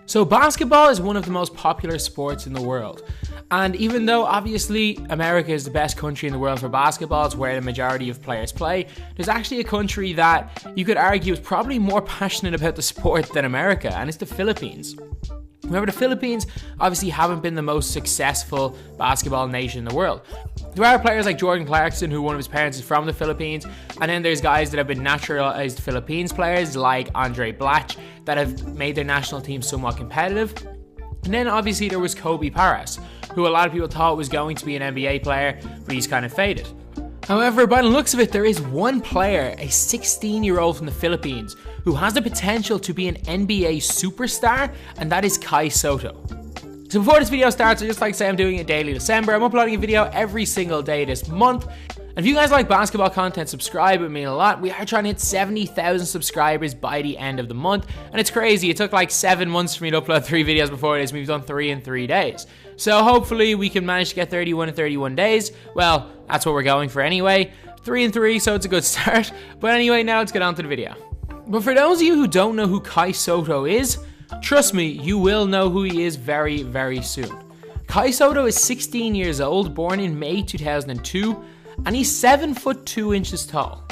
So basketball is one of the most popular sports in the world. And even though obviously America is the best country in the world for basketball, it's where the majority of players play, there's actually a country that you could argue is probably more passionate about the sport than America, and it's the Philippines. Remember, the Philippines obviously haven't been the most successful basketball nation in the world. There are players like Jordan Clarkson, who one of his parents is from the Philippines, and then there's guys that have been naturalized Philippines players like Andre Blatch that have made their national team somewhat competitive. And then obviously there was Kobe Paras, who a lot of people thought was going to be an NBA player, but he's kind of faded. However, by the looks of it, there is one player, a 16-year-old from the Philippines, who has the potential to be an NBA superstar, and that is Kai Sotto. So before this video starts, I'd just like to say I'm doing it daily December. I'm uploading a video every single day this month. And if you guys like basketball content, subscribe, it would mean a lot. We are trying to hit 70,000 subscribers by the end of the month. And it's crazy. It took like 7 months for me to upload 3 videos before this. We've done 3 in 3 days. So hopefully we can manage to get 31 in 31 days. Well, that's what we're going for anyway. 3 in 3, so it's a good start. But anyway, now let's get on to the video. But for those of you who don't know who Kai Sotto is, trust me, you will know who he is very, very soon. Kai Sotto is 16 years old, born in May 2002. And he's 7'2" tall.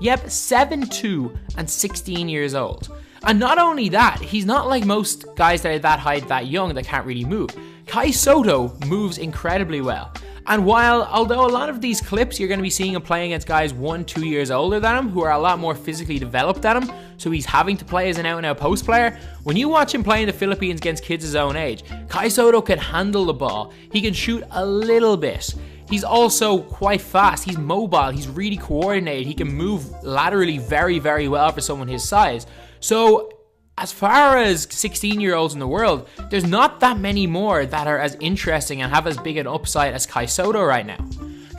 Yep, 7'2" and 16 years old. And not only that, he's not like most guys that are that height, that young, that can't really move. Kai Sotto moves incredibly well. And although a lot of these clips you're going to be seeing him playing against guys 1-2 years older than him, who are a lot more physically developed than him, so he's having to play as an out-and-out post player, when you watch him play in the Philippines against kids his own age, Kai Sotto can handle the ball. He can shoot a little bit. He's also quite fast, he's mobile, he's really coordinated, he can move laterally very, very well for someone his size. So, as far as 16-year-olds in the world, there's not that many more that are as interesting and have as big an upside as Kai Sotto right now.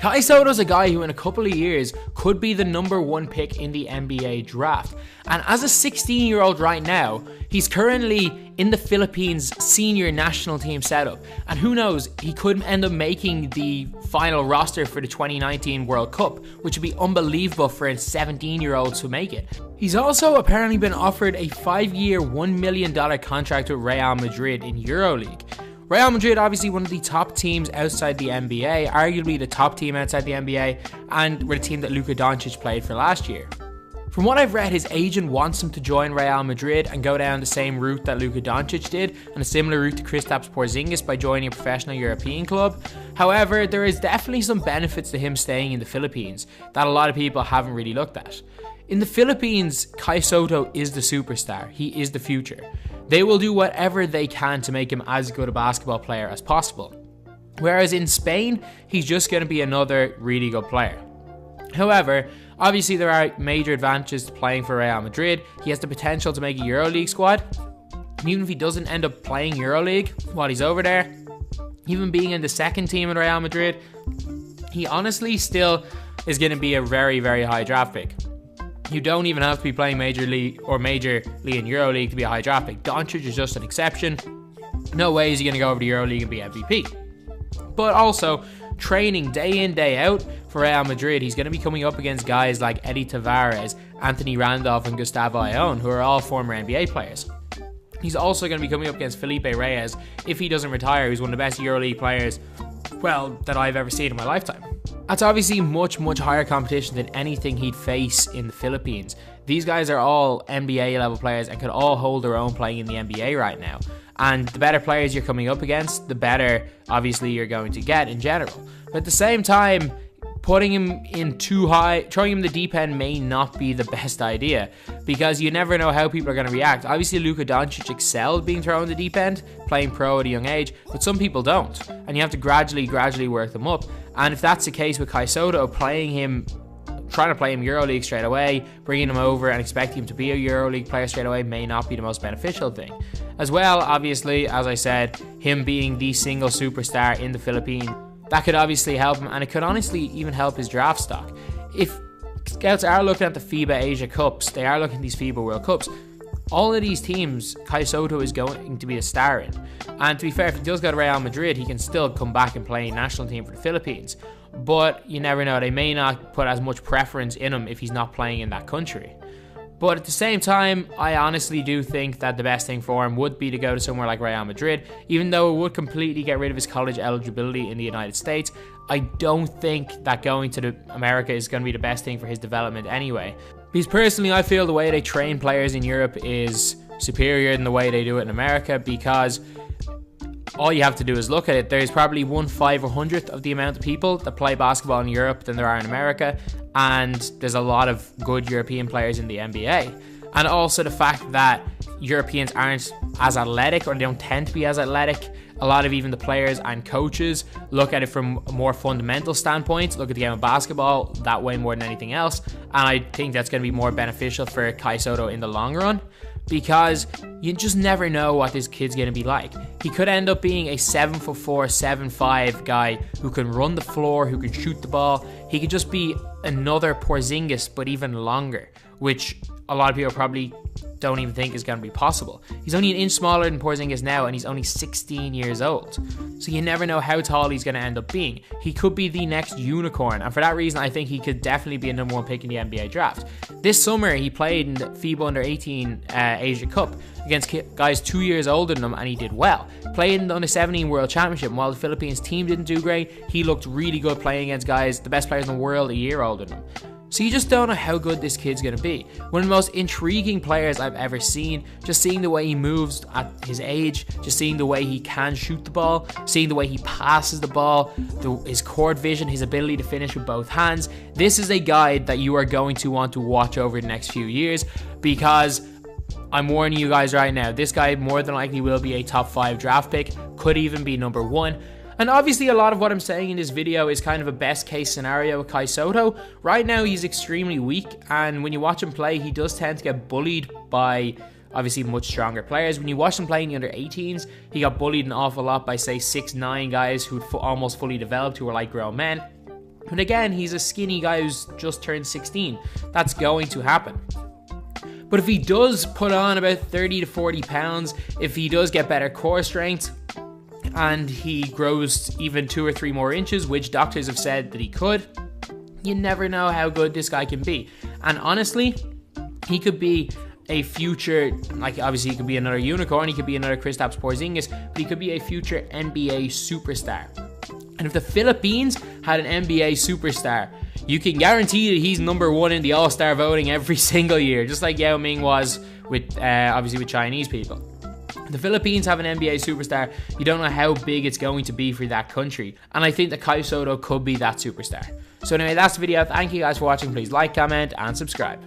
Kai Sotto's a guy who in a couple of years could be the #1 pick in the NBA draft. And as a 16-year-old right now, he's currently in the Philippines senior national team setup. And who knows, he could end up making the final roster for the 2019 World Cup, which would be unbelievable for a 17-year-old to make it. He's also apparently been offered a 5-year, $1 million contract with Real Madrid in EuroLeague. Real Madrid, obviously one of the top teams outside the NBA, arguably the top team outside the NBA, and were the team that Luka Doncic played for last year. From what I've read, his agent wants him to join Real Madrid and go down the same route that Luka Doncic did, and a similar route to Kristaps Porzingis by joining a professional European club. However, there is definitely some benefits to him staying in the Philippines that a lot of people haven't really looked at. In the Philippines, Kai Sotto is the superstar. He is the future. They will do whatever they can to make him as good a basketball player as possible. Whereas in Spain, he's just going to be another really good player. However, obviously there are major advantages to playing for Real Madrid. He has the potential to make a EuroLeague squad. And even if he doesn't end up playing EuroLeague while he's over there, even being in the second team in Real Madrid, he honestly still is going to be a very, very high draft pick. You don't even have to be playing Major League in EuroLeague to be a high draft pick. Doncic is just an exception. No way is he going to go over to EuroLeague and be MVP. But also, training day in, day out for Real Madrid, he's going to be coming up against guys like Eddie Tavares, Anthony Randolph, and Gustavo Ayón, who are all former NBA players. He's also going to be coming up against Felipe Reyes, if he doesn't retire, who's one of the best EuroLeague players, well, that I've ever seen in my lifetime. That's obviously much, much higher competition than anything he'd face in the Philippines. These guys are all NBA level players and could all hold their own playing in the NBA right now. And the better players you're coming up against, the better obviously you're going to get in general. But at the same time, putting him in too high, throwing him in the deep end may not be the best idea, because you never know how people are going to react. Obviously, Luka Doncic excelled being thrown in the deep end, playing pro at a young age, but some people don't, and you have to gradually work them up. And if that's the case with Kai Sotto, trying to play him EuroLeague straight away, bringing him over and expecting him to be a EuroLeague player straight away may not be the most beneficial thing. As well, obviously, as I said, him being the single superstar in the Philippines, that could obviously help him, and it could honestly even help his draft stock. If scouts are looking at the FIBA Asia Cups, they are looking at these FIBA World Cups, all of these teams, Kai Sotto is going to be a star in. And to be fair, if he does go to Real Madrid, he can still come back and play national team for the Philippines. But you never know, they may not put as much preference in him if he's not playing in that country. But at the same time, I honestly do think that the best thing for him would be to go to somewhere like Real Madrid. Even though it would completely get rid of his college eligibility in the United States, I don't think that going to America is going to be the best thing for his development anyway. Because personally, I feel the way they train players in Europe is superior than the way they do it in America, because all you have to do is look at it. There's probably 1/500th of the amount of people that play basketball in Europe than there are in America, and there's a lot of good European players in the NBA. And also the fact that Europeans aren't as athletic, or they don't tend to be as athletic. A lot of even the players and coaches look at it from a more fundamental standpoint, look at the game of basketball that way more than anything else. And I think that's going to be more beneficial for Kai Sotto in the long run, because you just never know what this kid's going to be like. He could end up being a 7'4", 7'5" guy who can run the floor, who can shoot the ball. He could just be another Porzingis, but even longer, which a lot of people probably don't even think is going to be possible. He's only an inch smaller than Porzingis now, and he's only 16 years old. So you never know how tall he's going to end up being. He could be the next unicorn, and for that reason, I think he could definitely be a number 1 pick in the NBA draft. This summer, he played in the FIBA Under-18 Asia Cup against guys 2 years older than him, and he did well. Played in the Under-17 World Championship, and while the Philippines team didn't do great, he looked really good playing against guys, the best players in the world, a year older than him. So you just don't know how good this kid's going to be. One of the most intriguing players I've ever seen. Just seeing the way he moves at his age, just seeing the way he can shoot the ball, seeing the way he passes the ball, his court vision, his ability to finish with both hands. This is a guy that you are going to want to watch over the next few years, because I'm warning you guys right now, this guy more than likely will be a top 5 draft pick, could even be number 1. And obviously a lot of what I'm saying in this video is kind of a best case scenario with Kai Sotto. Right now he's extremely weak, and when you watch him play, he does tend to get bullied by obviously much stronger players. When you watch him playing in the under-18s, he got bullied an awful lot by say 6'9" guys who'd almost fully developed, who were like grown men. And again, he's a skinny guy who's just turned 16. That's going to happen. But if he does put on about 30 to 40 pounds, if he does get better core strength, and he grows even 2 or 3 more inches, which doctors have said that he could, you never know how good this guy can be. And honestly, he could be a future, like obviously he could be another unicorn, he could be another Kristaps Porzingis, but he could be a future NBA superstar. And if the Philippines had an NBA superstar, you can guarantee that he's number 1 in the All-Star voting every single year, just like Yao Ming was with obviously with Chinese people. The Philippines have an NBA superstar. You don't know how big it's going to be for that country. And I think that Kai Sotto could be that superstar. So anyway, that's the video. Thank you guys for watching. Please like, comment, and subscribe.